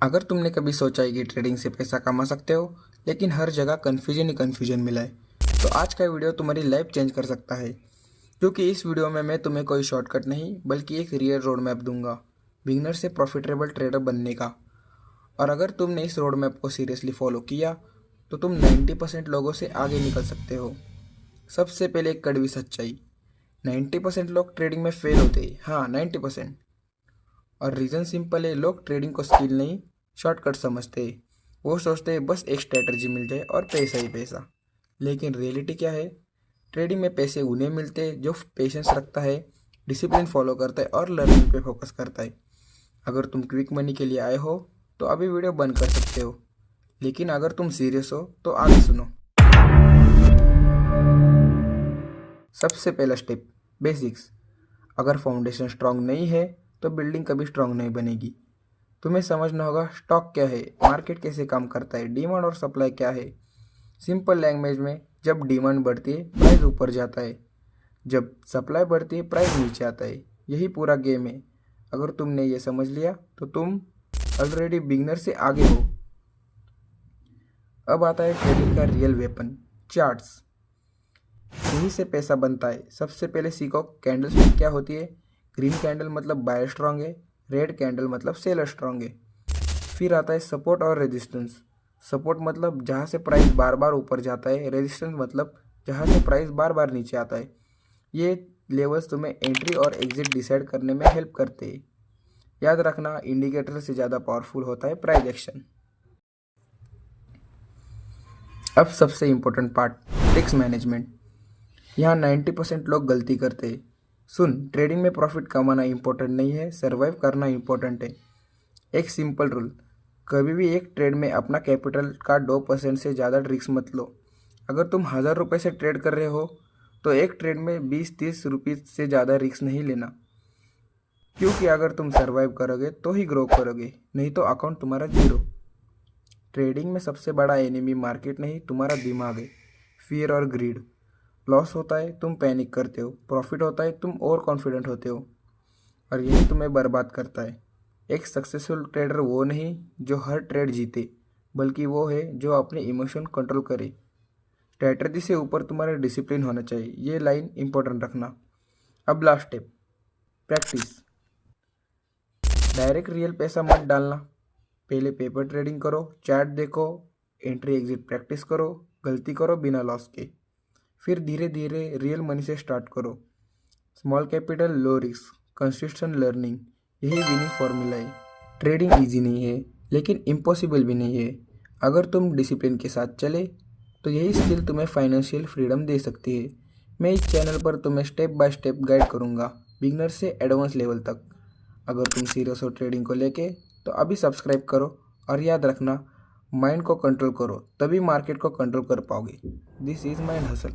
अगर तुमने कभी सोचा है कि ट्रेडिंग से पैसा कमा सकते हो, लेकिन हर जगह कन्फ्यूजन ही कन्फ्यूजन मिला है, तो आज का वीडियो तुम्हारी लाइफ चेंज कर सकता है। क्योंकि इस वीडियो में मैं तुम्हें कोई शॉर्टकट नहीं बल्कि एक रियल रोड मैप दूंगा बिगनर से प्रॉफिटेबल ट्रेडर बनने का। और अगर तुमने इस रोड मैप को सीरियसली फॉलो किया तो तुम 90% लोगों से आगे निकल सकते हो। सबसे पहले एक कड़वी सच्चाई, 90% लोग ट्रेडिंग में फेल होते हैं। हाँ, 90%। और रीज़न सिंपल है, लोग ट्रेडिंग को स्किल नहीं शॉर्टकट समझते हैं। वो सोचते हैं बस एक स्ट्रैटेजी मिल जाए और पैसा ही पैसा। लेकिन रियलिटी क्या है? ट्रेडिंग में पैसे उन्हें मिलते हैं जो पेशेंस रखता है, डिसिप्लिन फॉलो करता है और लर्निंग पे फोकस करता है। अगर तुम क्विक मनी के लिए आए हो तो अभी वीडियो बंद कर सकते हो, लेकिन अगर तुम सीरियस हो तो आगे सुनो। सबसे पहला स्टेप, बेसिक्स। अगर फाउंडेशन स्ट्रांग नहीं है तो बिल्डिंग कभी स्ट्रांग नहीं बनेगी। तुम्हें समझना होगा स्टॉक क्या है, मार्केट कैसे काम करता है, डिमांड और सप्लाई क्या है। सिंपल लैंग्वेज में, जब डिमांड बढ़ती है प्राइस ऊपर जाता है, जब सप्लाई बढ़ती है प्राइस नीचे आता है। यही पूरा गेम है। अगर तुमने ये समझ लिया तो तुम ऑलरेडी बिगनर से आगे हो। अब आता है ट्रेडिंग का रियल वेपन, चार्ट्स। यहीं से पैसा बनता है। सबसे पहले सीखो कैंडल स्टिक क्या होती है। ग्रीन कैंडल मतलब बायर स्ट्रांग है, रेड कैंडल मतलब सेलर स्ट्रांग है। फिर आता है सपोर्ट और रेजिस्टेंस। सपोर्ट मतलब जहाँ से प्राइस बार बार ऊपर जाता है, रेजिस्टेंस मतलब जहाँ से प्राइस बार बार नीचे आता है। ये लेवल्स तुम्हें एंट्री और एग्जिट डिसाइड करने में हेल्प करते हैं। याद रखना, इंडिकेटर से ज़्यादा पावरफुल होता है प्राइस एक्शन। अब सबसे इम्पोर्टेंट पार्ट, रिस्क मैनेजमेंट। यहाँ 90% लोग गलती करते हैं। सुन, ट्रेडिंग में प्रॉफिट कमाना इंपॉर्टेंट नहीं है, सर्वाइव करना इंपॉर्टेंट है। एक सिंपल रूल, कभी भी एक ट्रेड में अपना कैपिटल का 2% से ज़्यादा रिस्क मत लो। अगर तुम 1000 रुपये से ट्रेड कर रहे हो तो एक ट्रेड में 20-30 रुपीज़ से ज़्यादा रिस्क नहीं लेना। क्योंकि अगर तुम सर्वाइव करोगे तो ही ग्रो करोगे, नहीं तो अकाउंट तुम्हारा जीरो। ट्रेडिंग में सबसे बड़ा एनिमी मार्केट नहीं, तुम्हारा दिमाग है। फियर और ग्रीड। लॉस होता है तुम पैनिक करते हो, प्रॉफिट होता है तुम ओवर कॉन्फिडेंट होते हो, और यही तुम्हें बर्बाद करता है। एक सक्सेसफुल ट्रेडर वो नहीं जो हर ट्रेड जीते, बल्कि वो है जो अपने इमोशन कंट्रोल करे। स्ट्रैटेजी से ऊपर तुम्हारा डिसिप्लिन होना चाहिए, ये लाइन इंपॉर्टेंट रखना। अब last step, practice. Direct real पैसा मत डालना। पहले पेपर ट्रेडिंग करो, चार्ट देखो, एंट्री एग्जिट प्रैक्टिस करो, गलती करो बिना लॉस के। फिर धीरे धीरे रियल मनी से स्टार्ट करो। Small capital, low risk, consistent learning, यही विनिंग फॉर्मूला है। ट्रेडिंग इजी नहीं है, लेकिन इम्पॉसिबल भी नहीं है। अगर तुम डिसिप्लिन के साथ चले तो यही स्किल तुम्हें फाइनेंशियल फ्रीडम दे सकती है। मैं इस चैनल पर तुम्हें स्टेप बाय स्टेप गाइड करूँगा, बिगनर से एडवांस लेवल तक। अगर तुम सीरियस हो ट्रेडिंग को लेके तो अभी सब्सक्राइब करो, और याद रखना, माइंड को कंट्रोल करो तभी मार्केट को कंट्रोल कर पाओगे। This is mind hustle.